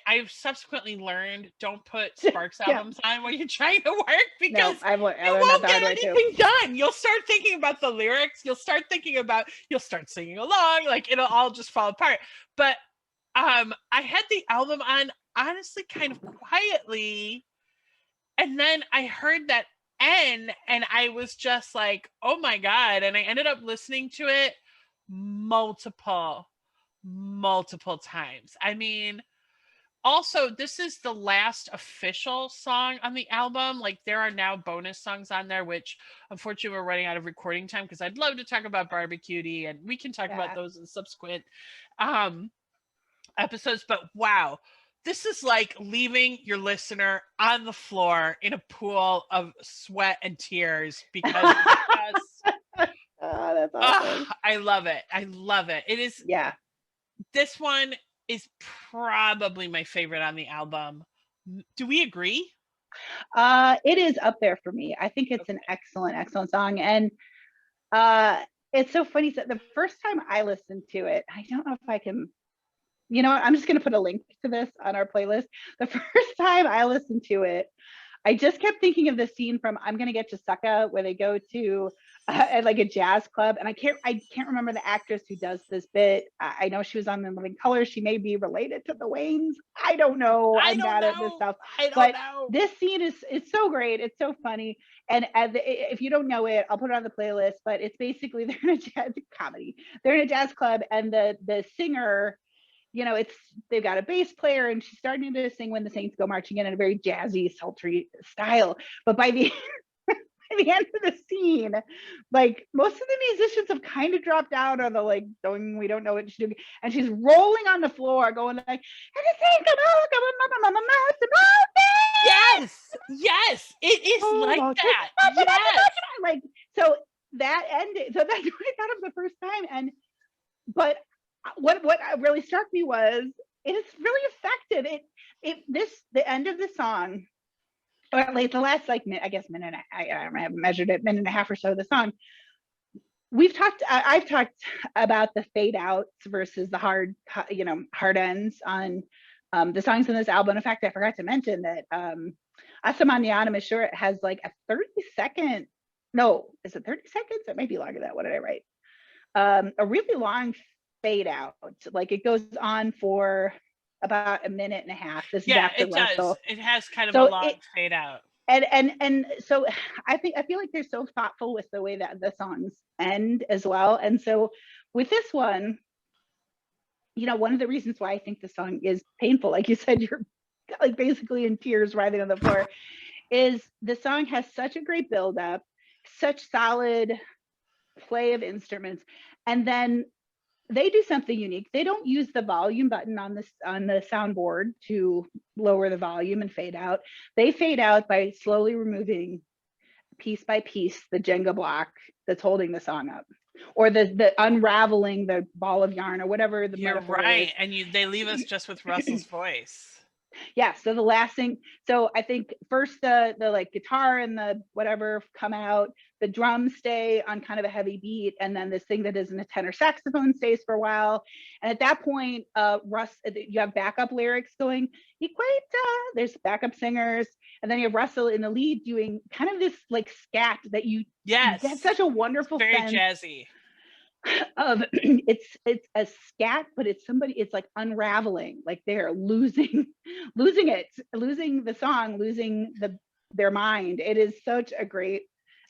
I've subsequently learned, don't put Sparks Yeah. albums on when you're trying to work, No, because I you learned that won't the get hard way too. anything done. You'll start thinking about the lyrics. You'll start singing along, like it'll all just fall apart. But I had the album on honestly kind of quietly, and then I heard that N, and I was just like, oh my God. And I ended up listening to it multiple times. I mean, also, this is the last official song on the album. Like, there are now bonus songs on there, which unfortunately we're running out of recording time, because I'd love to talk about Barbecue, and we can talk about those in subsequent episodes. But wow, this is like leaving your listener on the floor in a pool of sweat and tears, because it's just, Oh, that's awesome. I love it. I love it. It is. Yeah. This one is probably my favorite on the album. Do we agree? It is up there for me. I think it's an excellent song. And it's so funny. So the first time I listened to it, I don't know if I can, you know what, I'm just going to put a link to this on our playlist. The first time I listened to it, I just kept thinking of the scene from I'm Gonna Get You Sucker, where they go to like a jazz club, and I can't remember the actress who does this bit. I know she was on The Living Color. She may be related to the Waynes. I don't know. I'm bad at this stuff. But this scene is so great. It's so funny. And if you don't know it, I'll put it on the playlist. But it's basically they're in a jazz comedy. They're in a jazz club, and the singer, you know, they've got a bass player, and she's starting to sing When the Saints Go Marching in a very jazzy, sultry style. But by the end of the scene, like most of the musicians have kind of dropped out, or they're like going, we don't know what she's doing, and she's rolling on the floor, going like, yes, it is like that. Yes. Like, so that ended. So that's what I thought of the first time. But what really struck me was it is really effective. The end of the song, or at least the last like I guess minute, I haven't measured it, minute and a half or so of the song. I've talked about the fade outs versus the hard ends on the songs in this album. In fact, I forgot to mention that Asa Manana Mashura has like a 30-second, no, is it 30 seconds? It might be longer than that. What did I write? A really long fade out. Like it goes on for about a minute and a half. This is after it Russell. does. It has kind of a long fade out. And so I feel like they're so thoughtful with the way that the songs end as well. And so with this one, you know, one of the reasons why I think the song is painful, like you said, you're like basically in tears writhing on the floor, is the song has such a great buildup, such solid play of instruments, and then they do something unique. They don't use the volume button on the soundboard to lower the volume and fade out. They fade out by slowly removing piece by piece the Jenga block that's holding the song up, or the unraveling the ball of yarn, or whatever the You're right, and they leave us just with Russell's voice. Yeah, so the last thing, so I think first the like guitar and the whatever come out, the drums stay on kind of a heavy beat, and then this thing that isn't a tenor saxophone stays for a while. And at that point, you have backup lyrics going, Equator, there's backup singers, and then you have Russell in the lead doing kind of this like scat that that's such a wonderful very jazzy. Of it's a scat, but it's like unraveling, like they're losing the song, losing their mind. It is such a great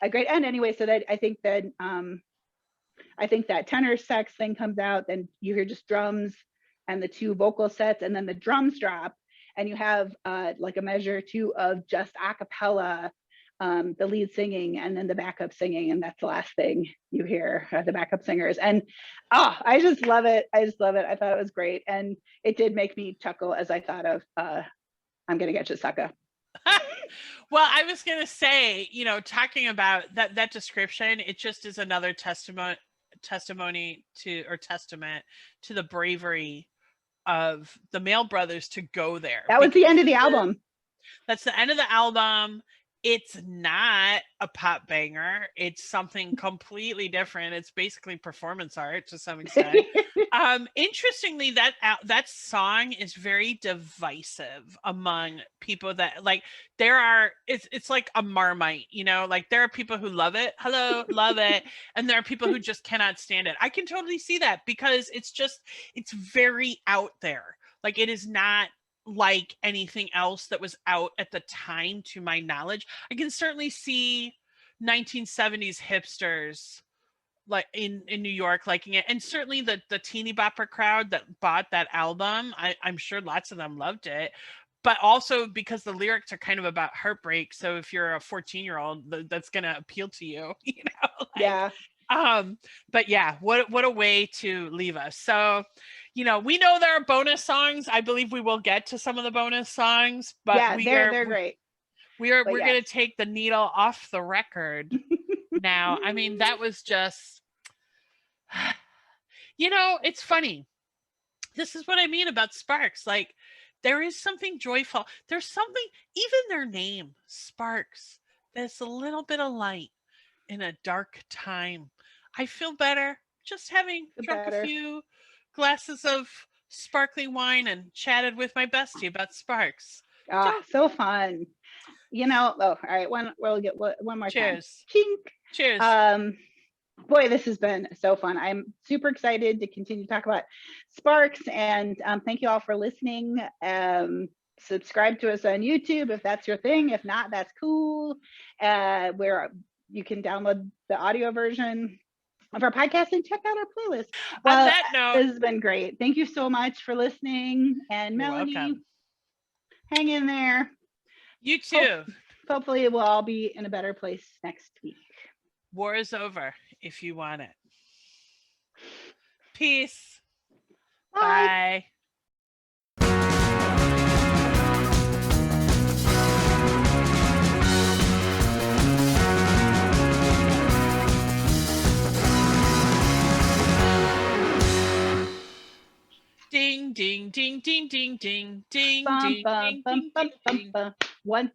end. Anyway, so that I think that tenor sax thing comes out, then you hear just drums and the two vocal sets, and then the drums drop, and you have like a measure or two of just a cappella, the lead singing, and then the backup singing, and that's the last thing you hear, the backup singers. And I just love it. I thought it was great, and it did make me chuckle as I thought of I'm Gonna Get You Sucker. Well, I was gonna say, you know, talking about that description, it just is another testament to the bravery of the Mail brothers to go there. That was the end of the album. That's the end of the album. it's not a pop banger. It's something completely different. It's basically performance art to some extent. Interestingly, that song is very divisive among people that like it's like a Marmite, you know, like there are people who love it, hello, love it, and there are people who just cannot stand it. I can totally see that because it's very out there. Like it is not like anything else that was out at the time to my knowledge. I can certainly see 1970s hipsters like in New York liking it, and certainly the teeny bopper crowd that bought that album, I'm sure lots of them loved it, but also because the lyrics are kind of about heartbreak, so if you're a 14-year-old, that's going to appeal to you, you know, like, Yeah. But yeah, what a way to leave us. So, you know, we know there are bonus songs. I believe we will get to some of the bonus songs, but Yeah, they're great. we're But going to yes. take the needle off the record now. I mean, that was just, you know, it's funny. This is what I mean about Sparks. Like, there is something joyful. There's something, even their name, Sparks, there's a little bit of light in a dark time. I feel better just having drunk a Better. few glasses of sparkling wine and chatted with my bestie about Sparks. So fun. You know, all right, we'll get one more Cheers. time. Chink. Cheers. Boy, this has been so fun. I'm super excited to continue to talk about Sparks, and thank you all for listening. Subscribe to us on YouTube if that's your thing. If not, that's cool. Where you can download the audio version of our podcast and check out our playlist. On that note, this has been great. Thank you so much for listening. And Melanie, welcome. Hang in there. You too. Hopefully we'll all be in a better place next week. War is over if you want it. Peace. Bye. Ding, ding, ding, ding, ding, ding, ding, ding, ding, ding, ding, ding. One.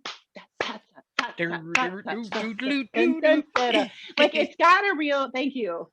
Like Like it's got a real, thank you.